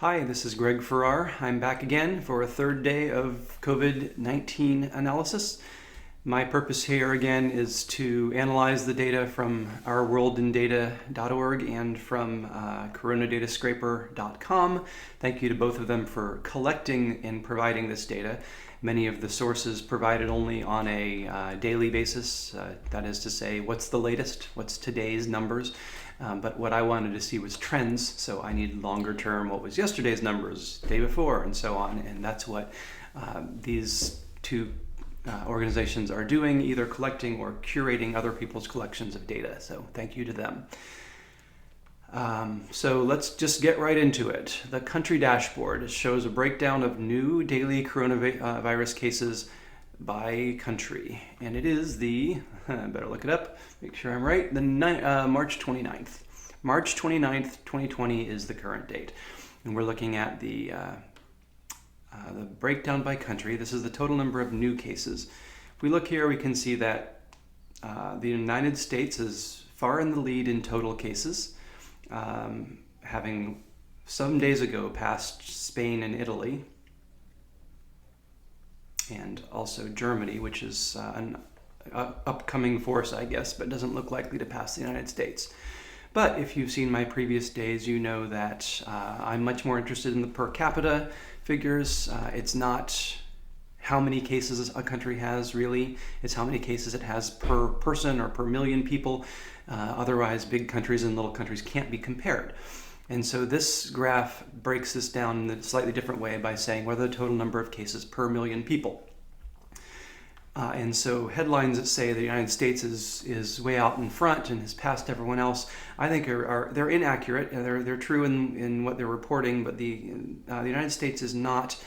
Hi, this is Greg Farrar. I'm back again for a third day of COVID-19 analysis. My purpose here again is to analyze the data from ourworldindata.org and from coronadatascraper.com. Thank you to both of them for collecting and providing this data. Many of the sources provided only on a daily basis, that is to say, what's the latest, what's today's numbers. But what I wanted to see was trends, so I needed longer term, what was yesterday's numbers, day before, and so on. And that's what these two organizations are doing, either collecting or curating other people's collections of data. So thank you to them. So let's just get right into it. The country dashboard shows a breakdown of new daily coronavirus cases by country. And it is the, I better look it up, make sure I'm right, the March 29th. March 29th, 2020 is the current date. And we're looking at the breakdown by country. This is the total number of new cases. If we look here, we can see that the United States is far in the lead in total cases, having some days ago passed Spain and Italy, and also Germany, which is an upcoming force, I guess, but doesn't look likely to pass the United States. But if you've seen my previous days, you know that I'm much more interested in the per capita figures. It's not how many cases a country has, really. It's how many cases it has per person or per million people. Otherwise, big countries and little countries can't be compared. And so this graph breaks this down in a slightly different way by saying what are the total number of cases per million people. And so headlines that say the United States is way out in front and has passed everyone else, I think they're inaccurate. They're true in what they're reporting, but the United States is not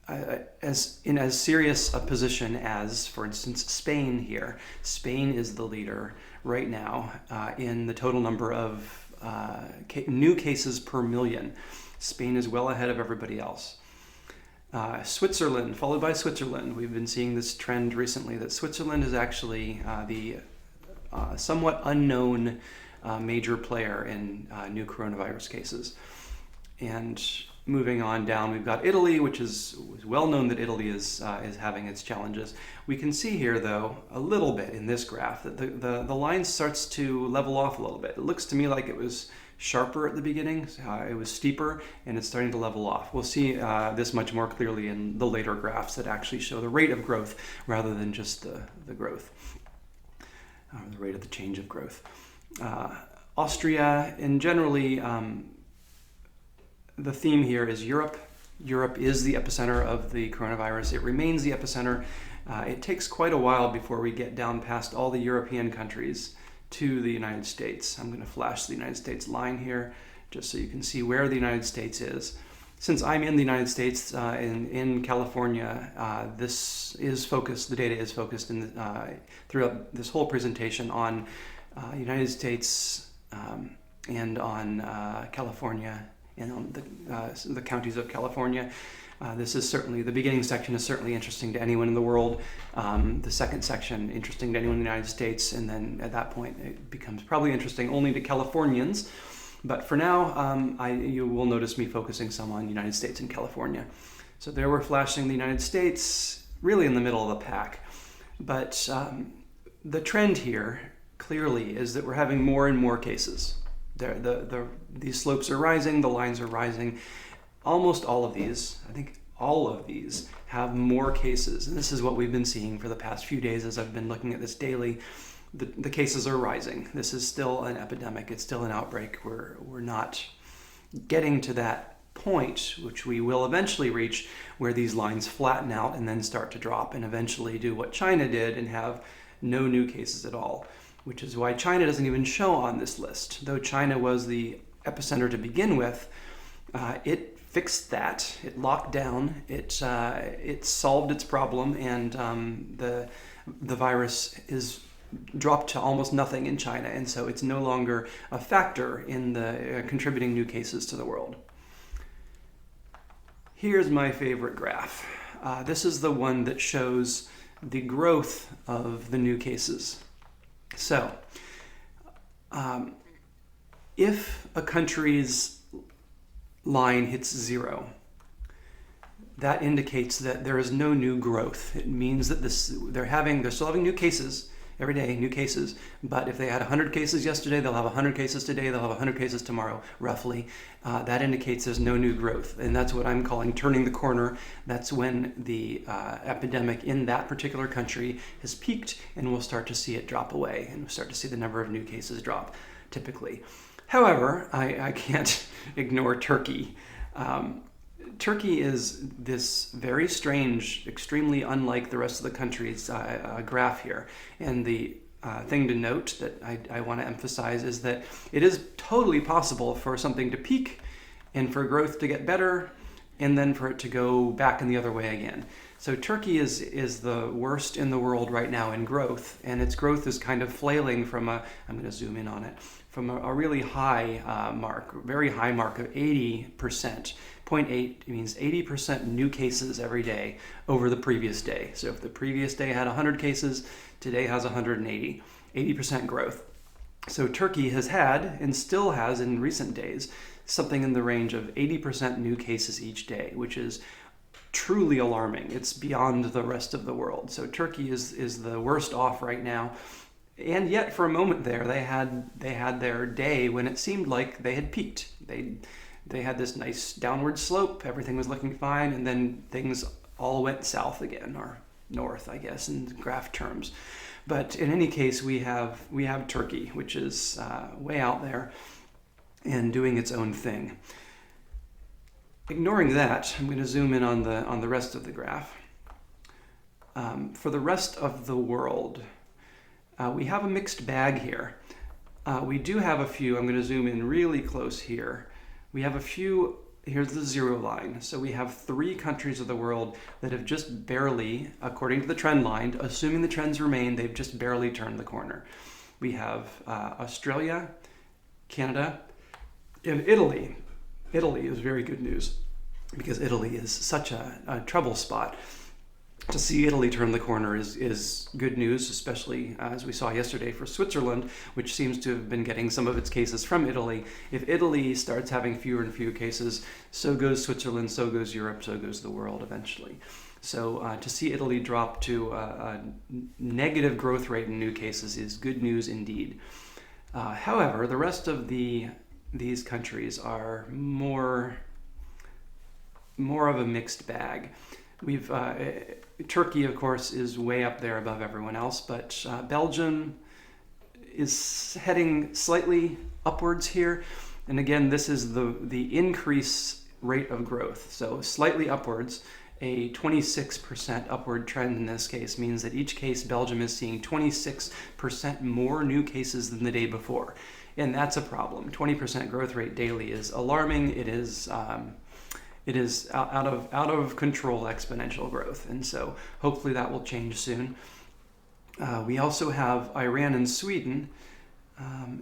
as serious a position as, for instance, Spain here. Spain is the leader right now in the total number of new cases per million. Spain is well ahead of everybody else. Switzerland, followed by Switzerland. We've been seeing this trend recently that Switzerland is actually the somewhat unknown major player in new coronavirus cases. And moving on down, we've got Italy, which is well known that Italy is having its challenges. We can see here, though, a little bit in this graph that the line starts to level off a little bit. It looks to me like it was sharper at the beginning, it was steeper, and it's starting to level off. We'll see this much more clearly in the later graphs that actually show the rate of growth rather than just the growth, or the rate of the change of growth. Austria, and generally, the theme here is Europe. Europe is the epicenter of the coronavirus. It remains the epicenter. It takes quite a while before we get down past all the European countries to the United States. I'm going to flash the United States line here just so you can see where the United States is. Since I'm in the United States, in California, this is focused, the data is focused throughout this whole presentation on United States and on California and on the counties of California. This is certainly, the beginning section is certainly interesting to anyone in the world. The second section, interesting to anyone in the United States. And then at that point, it becomes probably interesting only to Californians. But for now, you will notice me focusing some on United States and California. So there we're flashing the United States, really in the middle of the pack. But the trend here, clearly, is that we're having more and more cases. These slopes are rising, the lines are rising. Almost all of these, I think all of these, have more cases. And this is what we've been seeing for the past few days as I've been looking at this daily. The cases are rising. This is still an epidemic. It's still an outbreak. We're not getting to that point, which we will eventually reach, where these lines flatten out and then start to drop and eventually do what China did and have no new cases at all, which is why China doesn't even show on this list. Though China was the epicenter to begin with, it fixed that. It locked down. It solved its problem, and the virus is dropped to almost nothing in China, and so it's no longer a factor in the contributing new cases to the world. Here's my favorite graph. This is the one that shows the growth of the new cases. So, if a country's line hits 0, that indicates that there is no new growth. It means that they're still having new cases every day, new cases. But if they had 100 cases yesterday, they'll have 100 cases today, they'll have 100 cases tomorrow, roughly. That indicates there's no new growth. And that's what I'm calling turning the corner. That's when the epidemic in that particular country has peaked, and we'll start to see it drop away, and we'll start to see the number of new cases drop, typically. However, I can't ignore Turkey. Turkey is this very strange, extremely unlike the rest of the country's graph here. And the thing to note that I want to emphasize is that it is totally possible for something to peak and for growth to get better and then for it to go back in the other way again. So Turkey is the worst in the world right now in growth, and its growth is kind of flailing from I'm going to zoom in on it, from a really high mark, very high mark of 80%. 0.8 means 80% new cases every day over the previous day. So if the previous day had 100 cases, today has 180, 80% growth. So Turkey has had, and still has in recent days, something in the range of 80% new cases each day, which is truly alarming. It's beyond the rest of the world. So Turkey is the worst off right now. And yet for a moment there, they had their day when it seemed like they had peaked. They had this nice downward slope, everything was looking fine, and then things all went south again, or north, I guess, in graph terms. But in any case, we have Turkey, which is way out there and doing its own thing. Ignoring that, I'm going to zoom in on the rest of the graph. For the rest of the world, we have a mixed bag here. We do have a few. I'm going to zoom in really close here. We have a few, here's the 0 line. So we have 3 countries of the world that have just barely, according to the trend line, assuming the trends remain, they've just barely turned the corner. We have Australia, Canada, and Italy. Italy is very good news because Italy is such a trouble spot. To see Italy turn the corner is good news, especially as we saw yesterday for Switzerland, which seems to have been getting some of its cases from Italy. If Italy starts having fewer and fewer cases, so goes Switzerland, so goes Europe, so goes the world eventually. So to see Italy drop to a negative growth rate in new cases is good news indeed. However, the rest of these countries are more of a mixed bag. Turkey, of course, is way up there above everyone else, but Belgium is heading slightly upwards here. And again, this is the increase rate of growth. So slightly upwards, a 26% upward trend in this case means that each case Belgium is seeing 26% more new cases than the day before. And that's a problem. 20% growth rate daily is alarming. It is out of control exponential growth, and so hopefully that will change soon. We also have Iran and Sweden.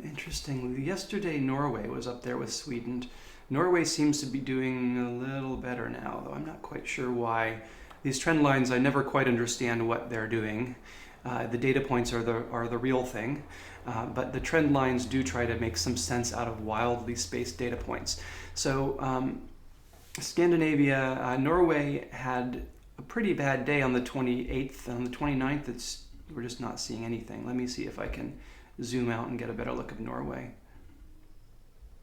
Interestingly, yesterday Norway was up there with Sweden. Norway seems to be doing a little better now, though I'm not quite sure why. These trend lines, I never quite understand what they're doing. The data points are the real thing, but the trend lines do try to make some sense out of wildly spaced data points. So Scandinavia, Norway had a pretty bad day on the 28th. On the 29th, we're just not seeing anything. Let me see if I can zoom out and get a better look of Norway.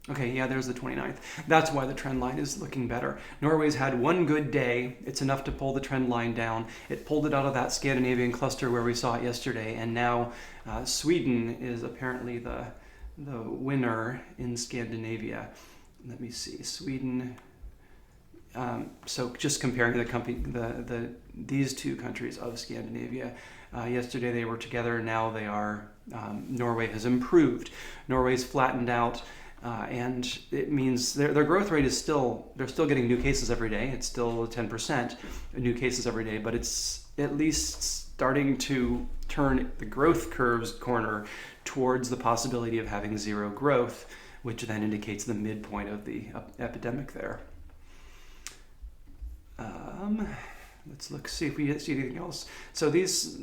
Okay, yeah, there's the 29th. That's why the trend line is looking better. Norway's had one good day. It's enough to pull the trend line down. It pulled it out of that Scandinavian cluster where we saw it yesterday, and now Sweden is apparently the winner in Scandinavia. Let me see, Sweden. So just comparing these two countries of Scandinavia, yesterday they were together. Now they are. Norway has improved. Norway's flattened out, and it means their growth rate is still. They're still getting new cases every day. It's still 10% new cases every day, but it's at least starting to turn the growth curve's corner towards the possibility of having 0 growth, which then indicates the midpoint of the epidemic there. Let's see if we see anything else. So these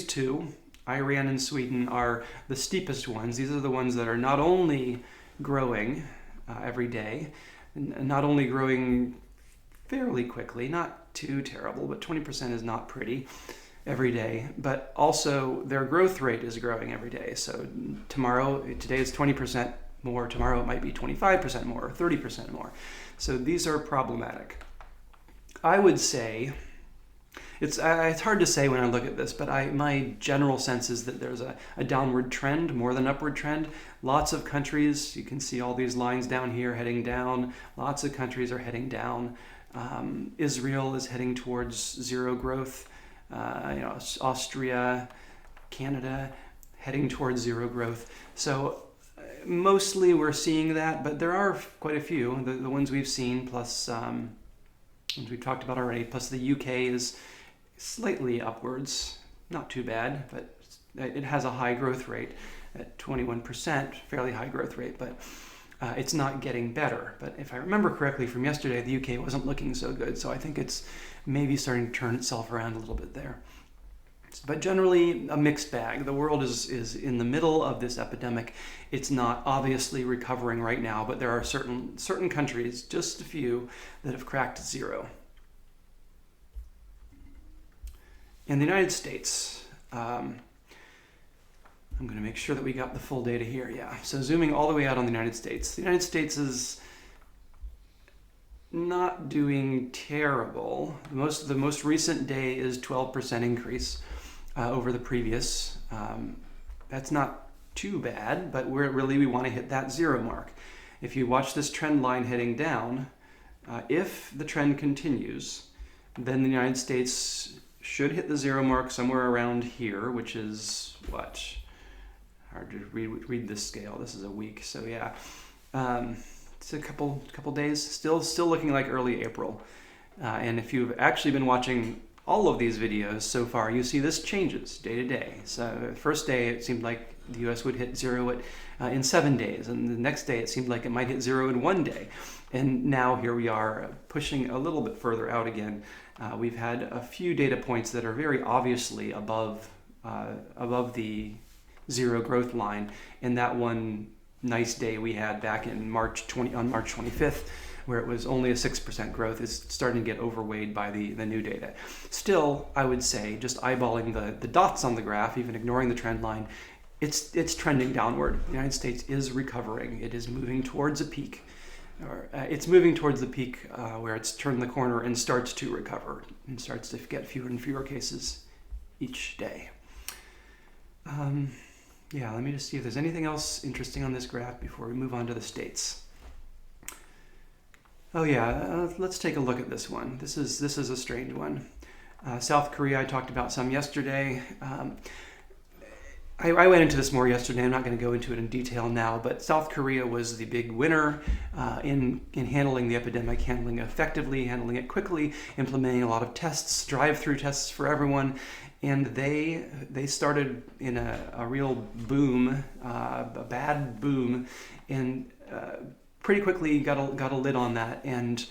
two, Iran and Sweden, are the steepest ones. These are the ones that are not only growing every day, not only growing fairly quickly, not too terrible, but 20% is not pretty every day, but also their growth rate is growing every day. So today is 20% more, tomorrow it might be 25% more, or 30% more. So these are problematic. I would say, it's hard to say when I look at this, but my general sense is that there's a downward trend more than upward trend. Lots of countries, you can see all these lines down here heading down. Lots of countries are heading down. Israel is heading towards zero growth. Austria, Canada, heading towards zero growth. So mostly we're seeing that, but there are quite a few. The ones we've seen, plus ones we've talked about already, plus the UK is slightly upwards, not too bad, but it has a high growth rate at 21%, fairly high growth rate, but it's not getting better. But if I remember correctly from yesterday, the UK wasn't looking so good, so I think it's maybe starting to turn itself around a little bit there. But generally a mixed bag. The world is in the middle of this epidemic. It's not obviously recovering right now, but there are certain countries, just a few, that have cracked zero. In the United States, I'm going to make sure that we got the full data here. Yeah, so zooming all the way out on the United States. The United States is not doing terrible. The most recent day is 12% increase over the previous. That's not too bad, but we want to hit that zero mark. If you watch this trend line heading down, if the trend continues, then the United States should hit the zero mark somewhere around here, which is what? Hard to read this scale. This is a week, so yeah. It's a couple days. Still looking like early April. And if you've actually been watching all of these videos so far, you see this changes day to day. So the first day it seemed like the U.S. would hit zero in 7 days, and the next day it seemed like it might hit zero in 1 day. And now here we are pushing a little bit further out again. We've had a few data points that are very obviously above the zero growth line. And that one nice day we had back in March 25th, where it was only a 6% growth, is starting to get overweighed by the new data. Still, I would say, just eyeballing the dots on the graph, even ignoring the trend line, it's trending downward. The United States is recovering. It is moving towards a peak. It's moving towards the peak where it's turned the corner and starts to recover and starts to get fewer and fewer cases each day. Yeah, let me just see if there's anything else interesting on this graph before we move on to the states. Oh yeah, let's take a look at this one. This is a strange one. South Korea, I talked about some yesterday. I went into this more yesterday. I'm not going to go into it in detail now, but South Korea was the big winner in handling the epidemic, handling it effectively, handling it quickly, implementing a lot of tests, drive-through tests for everyone. And they started in a real boom, a bad boom, and pretty quickly got a lid on that and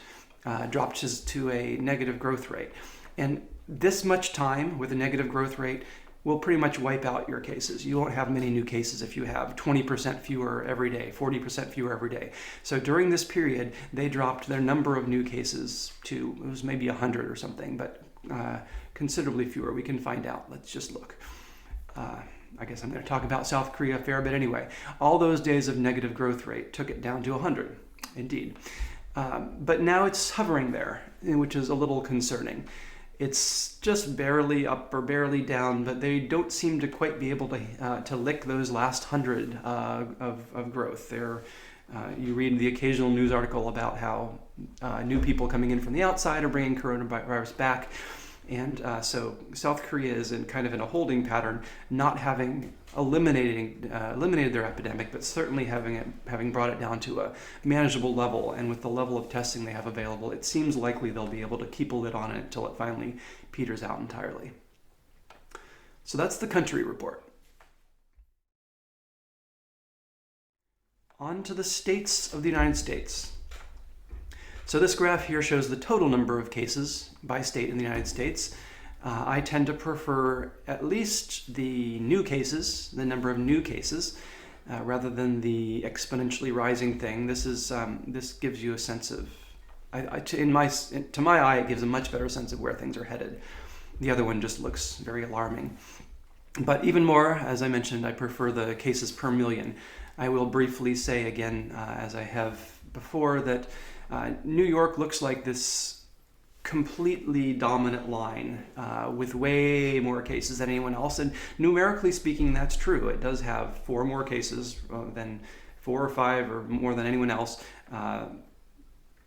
dropped to a negative growth rate. And this much time with a negative growth rate will pretty much wipe out your cases. You won't have many new cases if you have 20% fewer every day, 40% fewer every day. So during this period, they dropped their number of new cases to, it was maybe 100 or something, but considerably fewer. We can find out. Let's just look. I guess I'm going to talk about South Korea a fair bit anyway. All those days of negative growth rate took it down to 100, indeed. But now it's hovering there, which is a little concerning. It's just barely up or barely down, but they don't seem to quite be able to lick those last 100 of growth. You read the occasional news article about how new people coming in from the outside are bringing coronavirus back. And so South Korea is in a holding pattern, not having eliminated their epidemic, but certainly having brought it down to a manageable level. And with the level of testing they have available, it seems likely they'll be able to keep a lid on it until it finally peters out entirely. So that's the country report. On to the states of the United States. So this graph here shows the total number of cases by state in the United States. I tend to prefer at least the new cases, the number of new cases. rather than the exponentially rising thing. This gives you a sense of, to my eye, it gives a much better sense of where things are headed. The other one just looks very alarming. But even more, as I mentioned, I prefer the cases per million. I will briefly say again, as I have before, that New York looks like this completely dominant line with way more cases than anyone else. And numerically speaking, that's true. It does have 4 more cases than 4 or 5 or more than anyone else.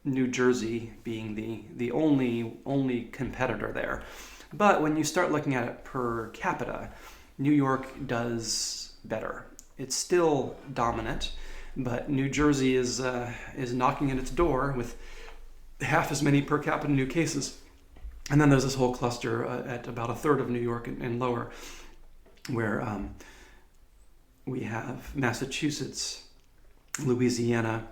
New Jersey being the only competitor there. But when you start looking at it per capita, New York does better. It's still dominant, but New Jersey is knocking at its door with half as many per capita new cases. And then there's this whole cluster at about a third of New York and lower, where we have Massachusetts, Louisiana,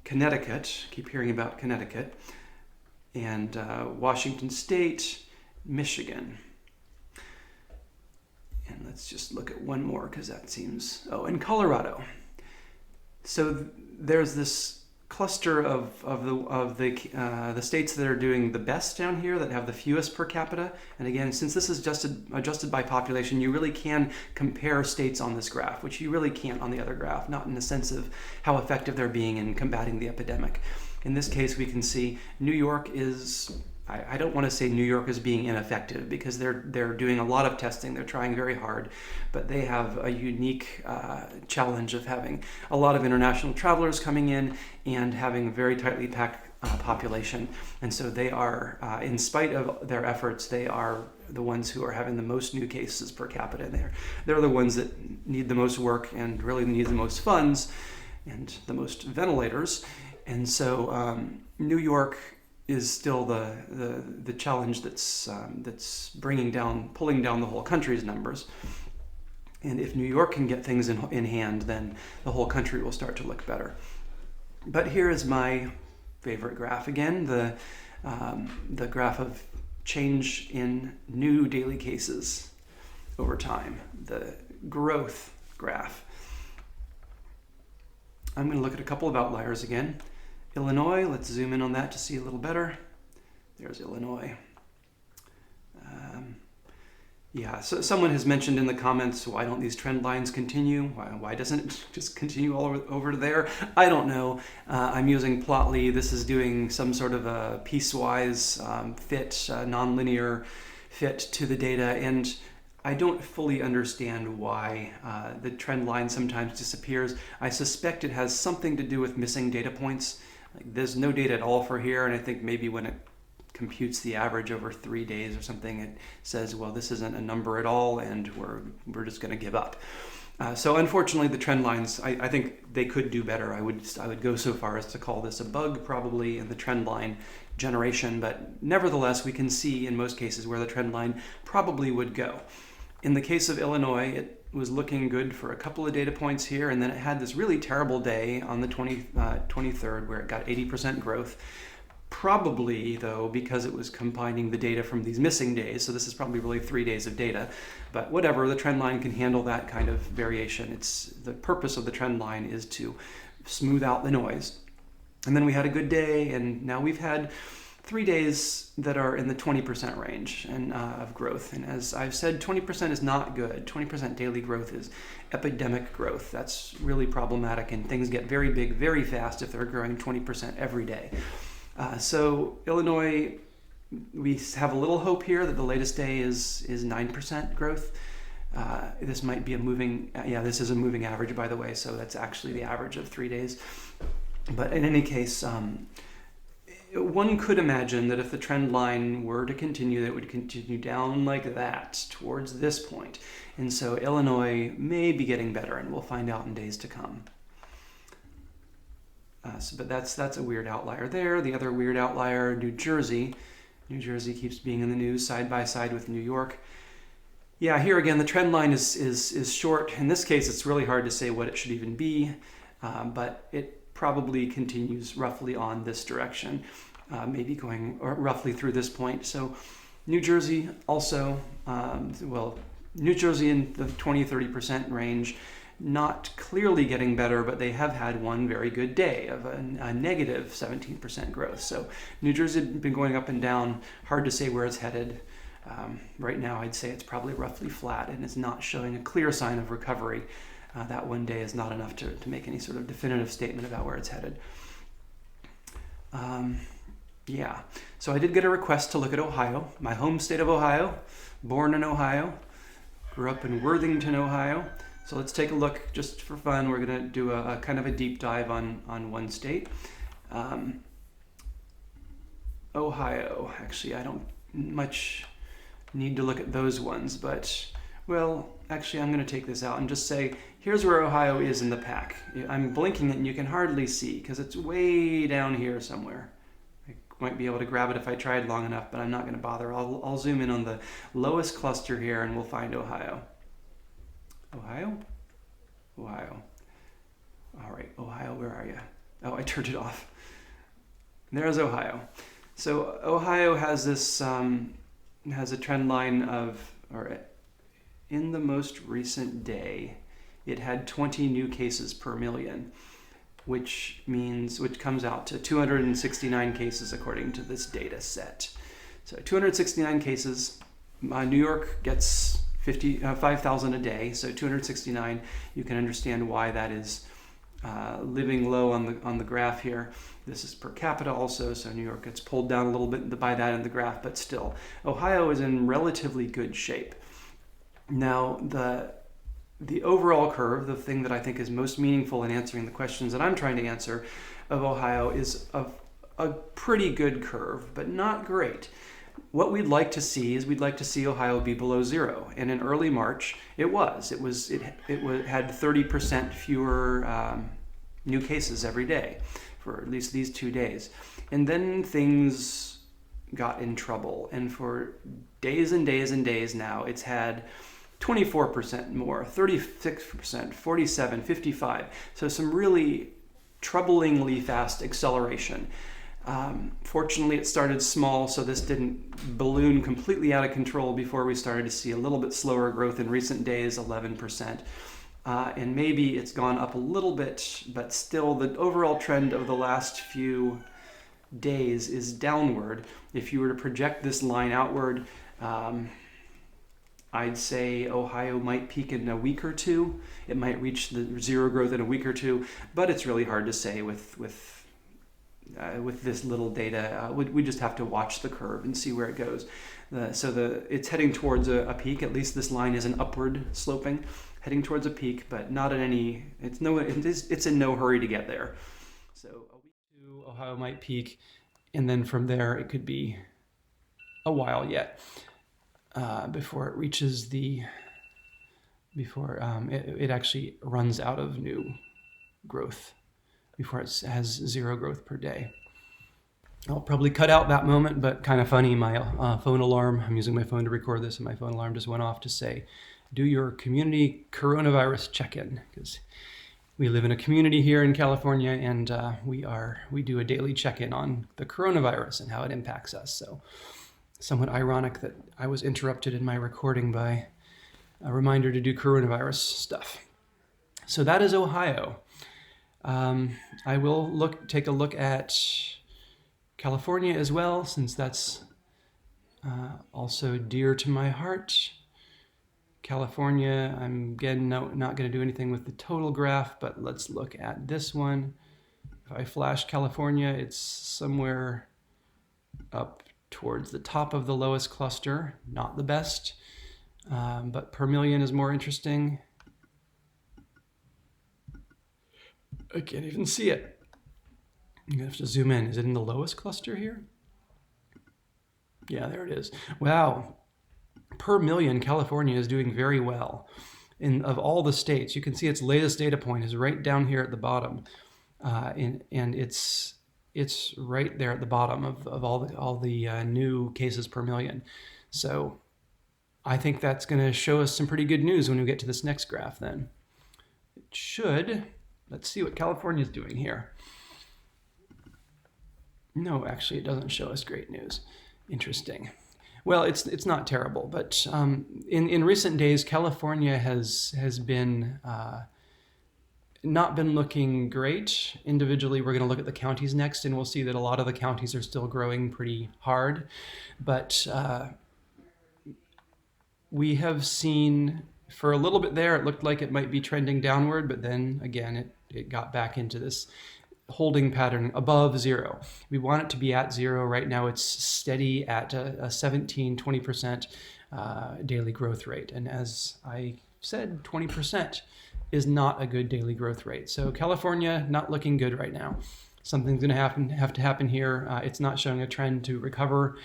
Connecticut, keep hearing about Connecticut, and Washington State, Michigan. And let's just look at one more because that seems... Oh, and Colorado. So there's this cluster of the states that are doing the best down here, that have the fewest per capita. And again, since this is adjusted by population, you really can compare states on this graph, which you really can't on the other graph, not in the sense of how effective they're being in combating the epidemic. In this case, we can see New York is... I don't want to say New York is being ineffective, because they're doing a lot of testing. They're trying very hard, but they have a unique challenge of having a lot of international travelers coming in and having a very tightly packed population. And so they are, in spite of their efforts, they are the ones who are having the most new cases per capita. They're the ones that need the most work and really need the most funds and the most ventilators. And so New York is still the challenge that's pulling down the whole country's numbers. And if New York can get things in hand, then the whole country will start to look better. But here is my favorite graph again, the graph of change in new daily cases over time, the growth graph. I'm going to look at a couple of outliers again. Illinois, let's zoom in on that to see a little better. There's Illinois. So someone has mentioned in the comments, why don't these trend lines continue? Why doesn't it just continue all over there? I don't know. I'm using Plotly. This is doing some sort of a piecewise fit, nonlinear fit to the data, and I don't fully understand why the trend line sometimes disappears. I suspect it has something to do with missing data points. Like, there's no data at all for here, and I think maybe when it computes the average over 3 days or something, it says, well, this isn't a number at all, and we're just going to give up. So unfortunately, the trend lines, I think they could do better. I would go so far as to call this a bug probably in the trend line generation, but nevertheless, we can see in most cases where the trend line probably would go. In the case of Illinois, it was looking good for a couple of data points here, and then it had this really terrible day on the 23rd where it got 80% growth. Probably, though, because it was combining the data from these missing days, so this is probably really 3 days of data. But whatever, the trend line can handle that kind of variation. The purpose of the trend line is to smooth out the noise. And then we had a good day, and now we've had 3 days that are in the 20% range of growth. And as I've said, 20% is not good. 20% daily growth is epidemic growth. That's really problematic, and things get very big very fast if they're growing 20% every day. So Illinois, we have a little hope here that the latest day is 9% growth. This might be this is a moving average, by the way, so that's actually the average of 3 days. But in any case, one could imagine that if the trend line were to continue, that it would continue down like that towards this point. And so Illinois may be getting better, and we'll find out in days to come. But that's a weird outlier there. The other weird outlier, New Jersey. New Jersey keeps being in the news side by side with New York. Yeah, here again, the trend line is short. In this case, it's really hard to say what it should even be, but it probably continues roughly on this direction, maybe going roughly through this point. So New Jersey also, New Jersey in the 20-30% range, not clearly getting better, but they have had one very good day of a negative 17% growth. So New Jersey had been going up and down, hard to say where it's headed. Right now, I'd say it's probably roughly flat and is not showing a clear sign of recovery. That one day is not enough to make any sort of definitive statement about where it's headed. Yeah, so I did get a request to look at Ohio, my home state of Ohio, born in Ohio, grew up in Worthington, Ohio. So let's take a look just for fun. We're going to do a kind of a deep dive on one state. Ohio, actually I don't much need to look at those ones, but well, actually I'm going to take this out and just say, here's where Ohio is in the pack. I'm blinking it and you can hardly see because it's way down here somewhere. I might be able to grab it if I tried long enough, but I'm not going to bother. I'll zoom in on the lowest cluster here and we'll find Ohio. Ohio? Ohio. All right, Ohio, where are you? Oh, I turned it off. There's Ohio. So Ohio has this, has a trend line of, or in the most recent day, it had 20 new cases per million, which comes out to 269 cases according to this data set. So 269 cases. New York gets 5,000 a day, so 269. You can understand why that is living low on the graph here. This is per capita also, so New York gets pulled down a little bit by that in the graph, but still, Ohio is in relatively good shape. Now, the overall curve, the thing that I think is most meaningful in answering the questions that I'm trying to answer of Ohio, is a pretty good curve, but not great. What we'd like to see is we'd like to see Ohio be below zero, and in early March it was. It had 30% fewer new cases every day for at least these 2 days, and then things got in trouble. And for days and days and days now, it's had 24% more, 36%, 47%, 55%. So some really troublingly fast acceleration. Fortunately, it started small, so this didn't balloon completely out of control before we started to see a little bit slower growth in recent days, 11%. And maybe it's gone up a little bit, but still the overall trend of the last few days is downward. If you were to project this line outward, I'd say Ohio might peak in a week or two. It might reach the zero growth in a week or two, but it's really hard to say with this little data. We just have to watch the curve and see where it goes. It's heading towards a peak. At least this line isn't upward sloping, heading towards a peak, but not in any. It's in no hurry to get there. So a week or two, Ohio might peak, and then from there it could be a while yet before it reaches it actually runs out of new growth, before it has zero growth per day. I'll probably cut out that moment, but kind of funny, my phone alarm, I'm using my phone to record this, and my phone alarm just went off to say, do your community coronavirus check-in, because we live in a community here in California, and we do a daily check-in on the coronavirus and how it impacts us. So somewhat ironic that I was interrupted in my recording by a reminder to do coronavirus stuff. So that is Ohio. I will take a look at California as well, since that's also dear to my heart. California, I'm again not going to do anything with the total graph, but let's look at this one. If I flash California, it's somewhere up towards the top of the lowest cluster, not the best, but per million is more interesting. I can't even see it. I'm gonna have to zoom in. Is it in the lowest cluster here? Yeah, there it is. Wow. Per million, California is doing very well. Of all the states, you can see its latest data point is right down here at the bottom. And it's right there at the bottom of all the new cases per million. So I think that's going to show us some pretty good news when we get to this next graph then. It should. Let's see what California is doing here. No, actually, it doesn't show us great news. Interesting. Well, it's not terrible, but in recent days, California has been not been looking great. Individually, we're going to look at the counties next, and we'll see that a lot of the counties are still growing pretty hard. But we have seen for a little bit there, it looked like it might be trending downward, but then again, it got back into this holding pattern above zero. We want it to be at zero. Right now, it's steady at a 17, 20% daily growth rate. And as I said, 20% is not a good daily growth rate. So California, not looking good right now. Something's going to have to happen here. It's not showing a trend to recover.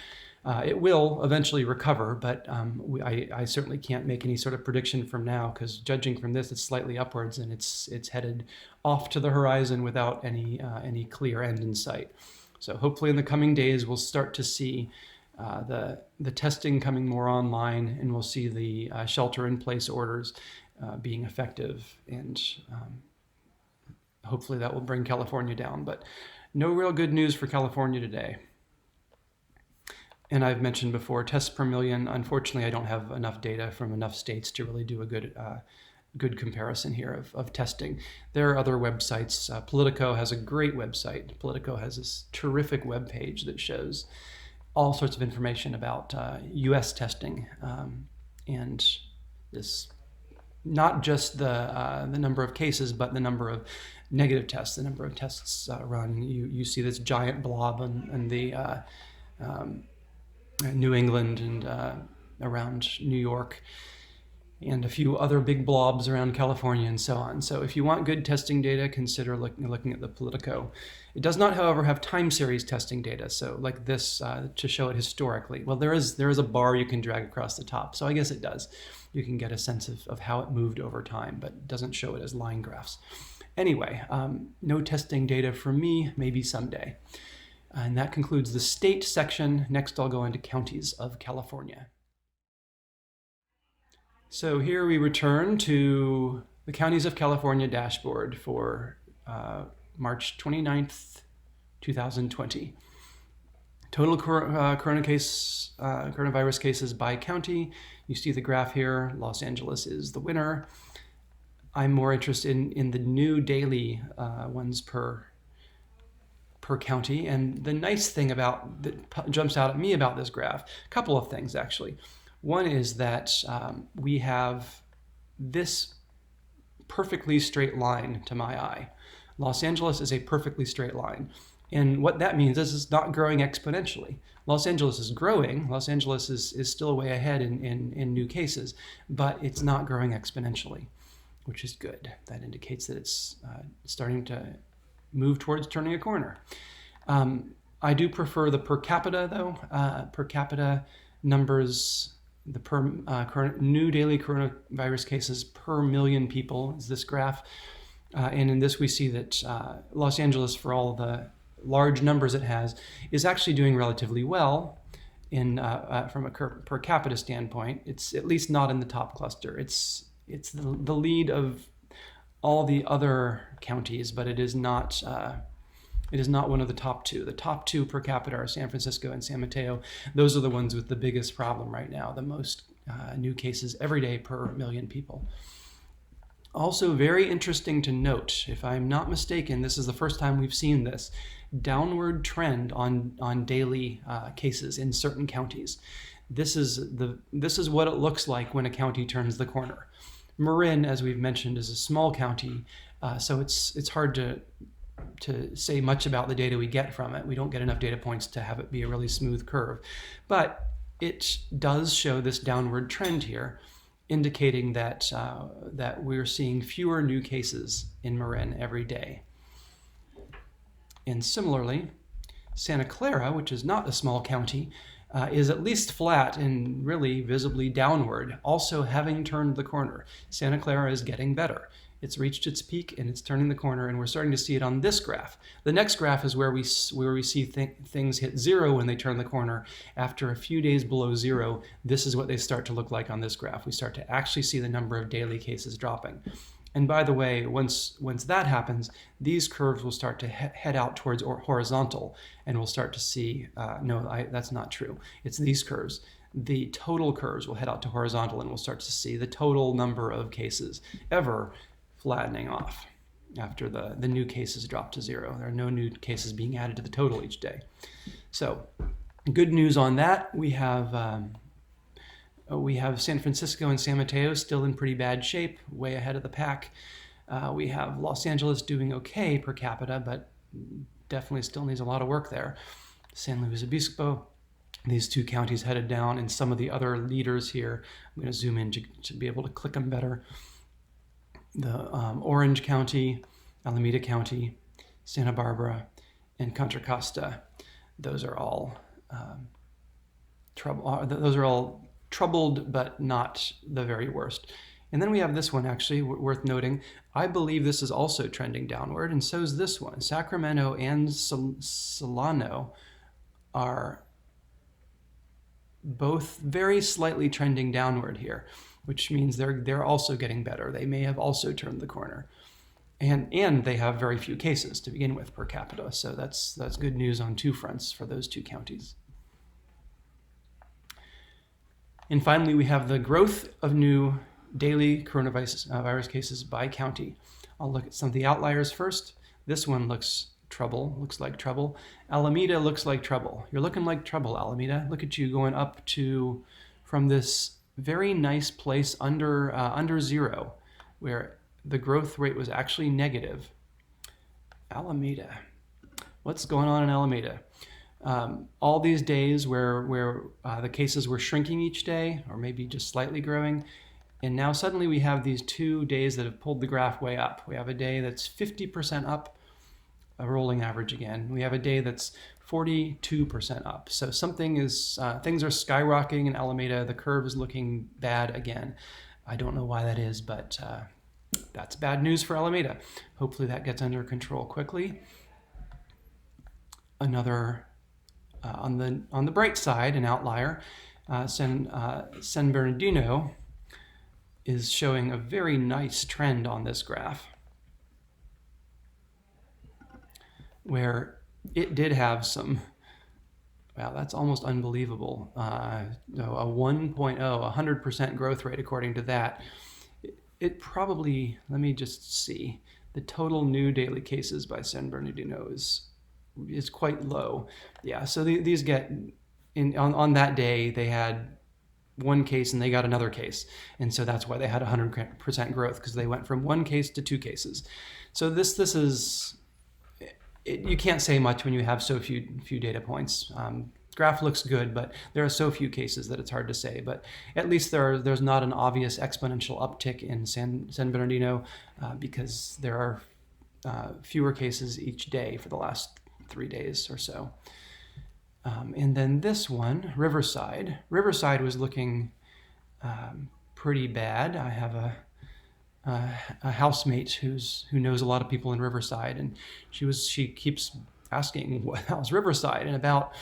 It will eventually recover, but I certainly can't make any sort of prediction from now, because judging from this, it's slightly upwards and it's headed off to the horizon without any clear end in sight. So hopefully in the coming days, we'll start to see the testing coming more online, and we'll see the shelter-in-place orders being effective, and hopefully that will bring California down. But no real good news for California today. And I've mentioned before, tests per million. Unfortunately, I don't have enough data from enough states to really do a good comparison here of testing. There are other websites. Politico has a great website. Politico has this terrific web page that shows all sorts of information about U.S. testing, and this not just the number of cases, but the number of negative tests, the number of tests run. You see this giant blob in the New England and around New York, and a few other big blobs around California and so on. So if you want good testing data, consider looking at the Politico. It does not, however, have time series testing data, so like this to show it historically. Well, there is a bar you can drag across the top, so I guess it does. You can get a sense of how it moved over time, but it doesn't show it as line graphs. Anyway, no testing data from me, maybe someday. And that concludes the state section. Next, I'll go into counties of California. So here we return to the Counties of California dashboard for March 29th, 2020. Total coronavirus cases by county. You see the graph here. Los Angeles is the winner. I'm more interested in the new daily ones per county. And the nice thing that jumps out at me about this graph, a couple of things actually. One is that we have this perfectly straight line to my eye. Los Angeles is a perfectly straight line. And what that means is it's not growing exponentially. Los Angeles is growing. Los Angeles is still way ahead in new cases, but it's not growing exponentially, which is good. That indicates that it's starting to move towards turning a corner. I do prefer the per capita, though. Per capita numbers, the current new daily coronavirus cases per million people is this graph. And in this, we see that Los Angeles, for all the large numbers it has, is actually doing relatively well from a per capita standpoint. It's at least not in the top cluster. It's the lead of all the other counties, but it is not one of the top two. The top two per capita are San Francisco and San Mateo. Those are the ones with the biggest problem right now, the most new cases every day per million people. Also very interesting to note, if I'm not mistaken, this is the first time we've seen this downward trend on daily cases in certain counties. This is what it looks like when a county turns the corner. Marin, as we've mentioned, is a small county, so it's hard to say much about the data we get from it. We don't get enough data points to have it be a really smooth curve, but it does show this downward trend here, indicating that we're seeing fewer new cases in Marin every day. And similarly, Santa Clara, which is not a small county, is at least flat and really visibly downward, also having turned the corner. Santa Clara is getting better. It's reached its peak and it's turning the corner, and we're starting to see it on this graph. The next graph is where we see things hit zero when they turn the corner. After a few days below zero, this is what they start to look like on this graph. We start to actually see the number of daily cases dropping. And by the way, once that happens, these curves will start to head out towards horizontal, and we'll start to see, that's not true. It's these curves. The total curves will head out to horizontal, and we'll start to see the total number of cases ever flattening off. after the new cases drop to 0. There are no new cases being added to the total each day. So good news on that. We have San Francisco and San Mateo still in pretty bad shape, way ahead of the pack. We have Los Angeles doing okay per capita, but definitely still needs a lot of work there. San Luis Obispo, these two counties headed down, and some of the other leaders here. I'm going to zoom in to be able to click them better. The Orange County, Alameda County, Santa Barbara, and Contra Costa. Those are all troubled, but not the very worst. And then we have this one, actually, worth noting. I believe this is also trending downward, and so is this one. Sacramento and Solano are both very slightly trending downward here, which means they're also getting better. They may have also turned the corner. And they have very few cases to begin with per capita, so that's good news on two fronts for those two counties. And finally, we have the growth of new daily coronavirus cases by county. I'll look at some of the outliers first. This one looks like trouble. Alameda looks like trouble. You're looking like trouble, Alameda. Look at you going up from this very nice place under 0, where the growth rate was actually negative. Alameda. What's going on in Alameda? All these days where the cases were shrinking each day, or maybe just slightly growing, and now suddenly we have these 2 days that have pulled the graph way up. We have a day that's 50% up, a rolling average again. We have a day that's 42% up. So things are skyrocketing in Alameda. The curve is looking bad again. I don't know why that is, but that's bad news for Alameda. Hopefully that gets under control quickly. Another, on the bright side, an outlier, San Bernardino is showing a very nice trend on this graph, where it did have some, wow, that's almost unbelievable, a 1.0, 100% growth rate according to that. It probably, let me just see, the total new daily cases by San Bernardino is quite low. Yeah, so these get, on that day, they had one case and they got another case. And so that's why they had 100% growth, because they went from 1 case to 2 cases. So this is, you can't say much when you have so few data points. Graph looks good, but there are so few cases that it's hard to say. But at least there's not an obvious exponential uptick in San Bernardino, because there are fewer cases each day for the last 3 days or so. And then this one, Riverside. Riverside was looking pretty bad. I have a housemate who knows a lot of people in Riverside, and she keeps asking, how's Riverside? And about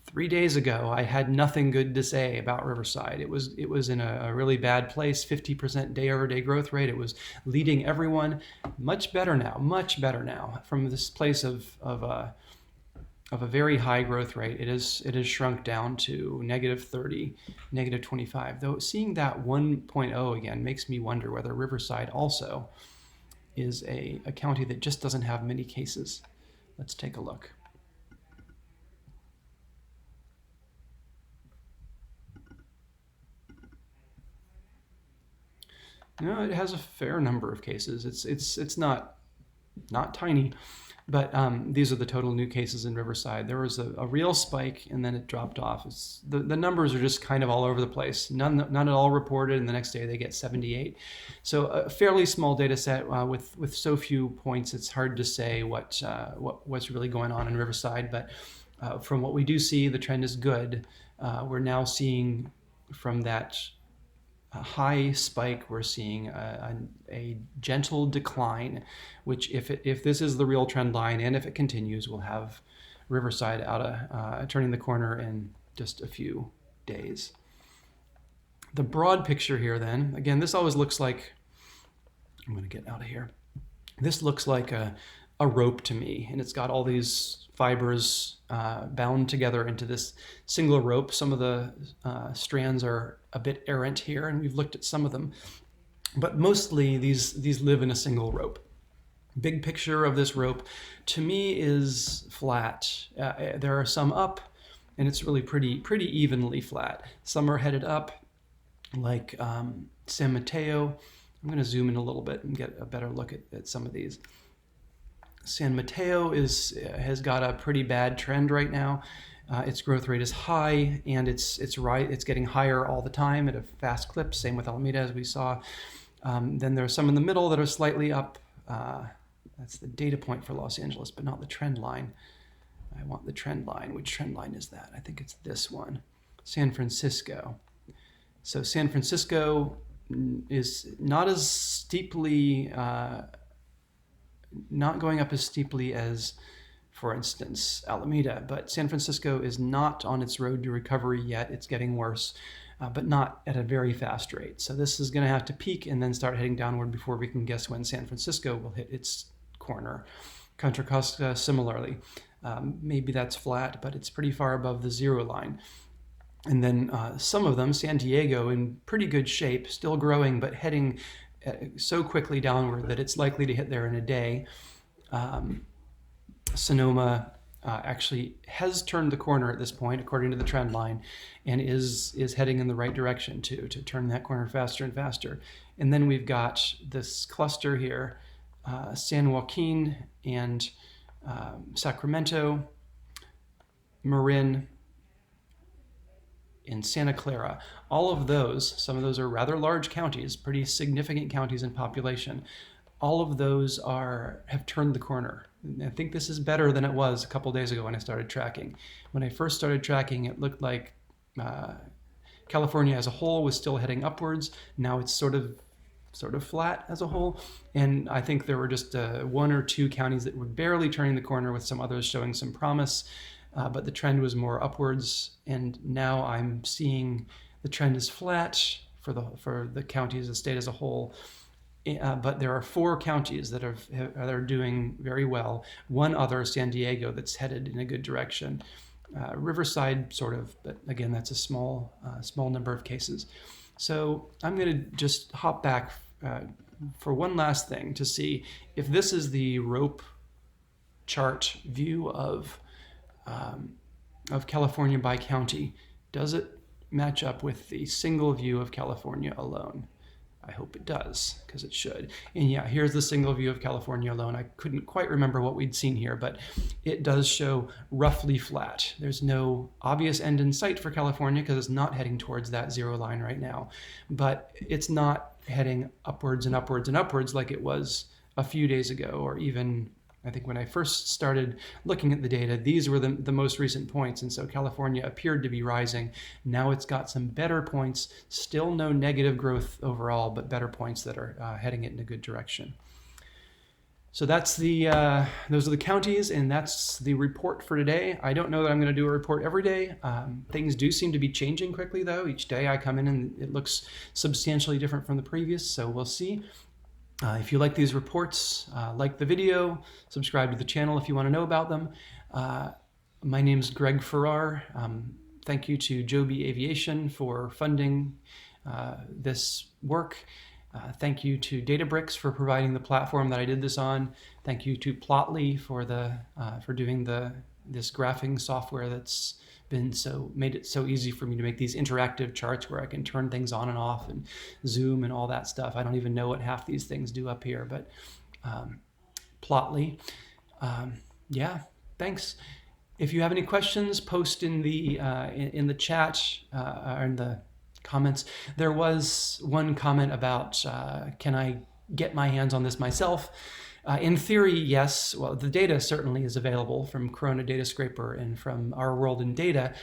3 days ago, I had nothing good to say about Riverside. It was in a really bad place, 50% day-over-day growth rate. It was leading everyone. Much better now. From this place of a very high growth rate, it has shrunk down to -30, -25. Though seeing that 1.0 again makes me wonder whether Riverside also is a county that just doesn't have many cases. Let's take a look. No, it has a fair number of cases. It's not tiny, but these are the total new cases in Riverside. There was a real spike, and then it dropped off. The numbers are just kind of all over the place. None at all reported, and the next day they get 78. So a fairly small data set with so few points. It's hard to say what's really going on in Riverside. But from what we do see, the trend is good. We're now seeing from that high spike, we're seeing a gentle decline, which if this is the real trend line, and if it continues, we'll have Riverside turning the corner in just a few days. The broad picture here then, again, this always looks like, I'm going to get out of here. This looks like a rope to me, and it's got all these fibers bound together into this single rope. Some of the strands are a bit errant here, and we've looked at some of them, but mostly these live in a single rope. big picture of this rope to me is flat. There are some up, and it's really pretty evenly flat. Some are headed up, like San Mateo. I'm going to zoom in a little bit and get a better look at some of these. San Mateo has got a pretty bad trend right now. Its growth rate is high, and it's getting higher all the time at a fast clip. Same with Alameda, as we saw. Then there are some in the middle that are slightly up. That's the data point for Los Angeles, but not the trend line. I want the trend line. Which trend line is that? I think it's this one. San Francisco. So San Francisco is not as steeply, not going up as steeply as, for instance, Alameda, but San Francisco is not on its road to recovery yet. It's getting worse, but not at a very fast rate. So this is going to have to peak and then start heading downward before we can guess when San Francisco will hit its corner. Contra Costa similarly. Maybe that's flat, but it's pretty far above the zero line. And then some of them, San Diego, in pretty good shape, still growing, but heading so quickly downward that it's likely to hit there in a day. Sonoma actually has turned the corner at this point, according to the trend line, and is heading in the right direction to turn that corner faster and faster. And then we've got this cluster here, San Joaquin and Sacramento, Marin, in Santa Clara. All of those, some of those are rather large counties, pretty significant counties in population. All of those have turned the corner. I think this is better than it was a couple days ago when I started tracking. When I first started tracking, it looked like California as a whole was still heading upwards. Now it's sort of flat as a whole. And I think there were just one or two counties that were barely turning the corner, with some others showing some promise. But the trend was more upwards, and now I'm seeing the trend is flat for the counties, the state as a whole. But there are 4 counties that are doing very well. One other, San Diego, that's headed in a good direction. Riverside, sort of, but again, that's a small number of cases. So I'm going to just hop back for one last thing to see if this is the rope chart view of California by county. Does it match up with the single view of California alone? I hope it does, because it should. And yeah, here's the single view of California alone. I couldn't quite remember what we'd seen here, but it does show roughly flat. There's no obvious end in sight for California because it's not heading towards that zero line right now. But it's not heading upwards and upwards and upwards like it was a few days ago, or even I think when I first started looking at the data, these were the most recent points. And so California appeared to be rising. Now it's got some better points, still no negative growth overall, but better points that are heading it in a good direction. So that's those are the counties, and that's the report for today. I don't know that I'm going to do a report every day. Things do seem to be changing quickly, though. Each day I come in and it looks substantially different from the previous, so we'll see. If you like these reports, like the video, subscribe to the channel if you want to know about them. My name is Greg Farrar. Thank you to Joby Aviation for funding this work. Thank you to Databricks for providing the platform that I did this on. Thank you to Plotly for doing this graphing software that's made it so easy for me to make these interactive charts where I can turn things on and off and zoom and all that stuff. I don't even know what half these things do up here, but Plotly. Yeah, thanks. If you have any questions, post in the chat or in the comments. There was one comment about can I get my hands on this myself? In theory, yes. Well, the data certainly is available from Corona Data Scraper and from Our World in Data,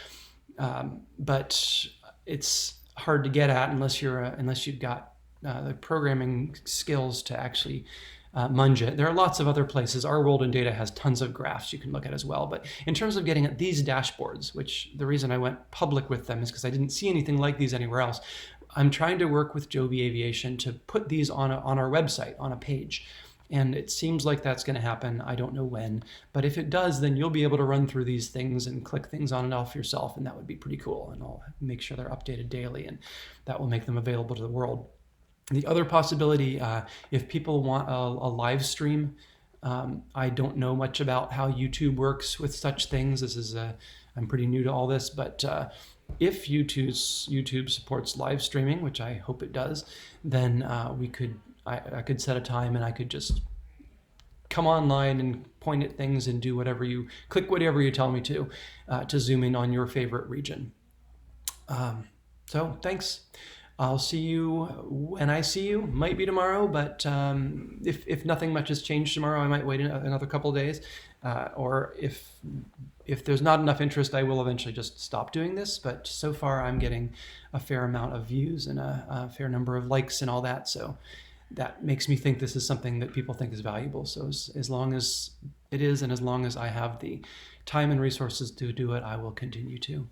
but it's hard to get at unless you've got the programming skills to actually munge it. There are lots of other places. Our World in Data has tons of graphs you can look at as well. But in terms of getting at these dashboards, which the reason I went public with them is because I didn't see anything like these anywhere else. I'm trying to work with Joby Aviation to put these on our website, on a page. And it seems like that's going to happen. I don't know when, but if it does, then you'll be able to run through these things and click things on and off yourself, and that would be pretty cool. And I'll make sure they're updated daily, and that will make them available to the world. The other possibility, if people want a live stream I don't know much about how YouTube works with such things. I'm pretty new to all this, but if YouTube supports live streaming, which I hope it does, then I could set a time and I could just come online and point at things and do whatever you tell me to zoom in on your favorite region. So thanks. I'll see you when I see you. Might be tomorrow, but if nothing much has changed tomorrow, I might wait another couple of days. Or if there's not enough interest, I will eventually just stop doing this. But so far, I'm getting a fair amount of views and a fair number of likes and all that. So that makes me think this is something that people think is valuable. So as long as it is, and as long as I have the time and resources to do it, I will continue to.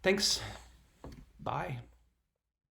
Thanks. Bye.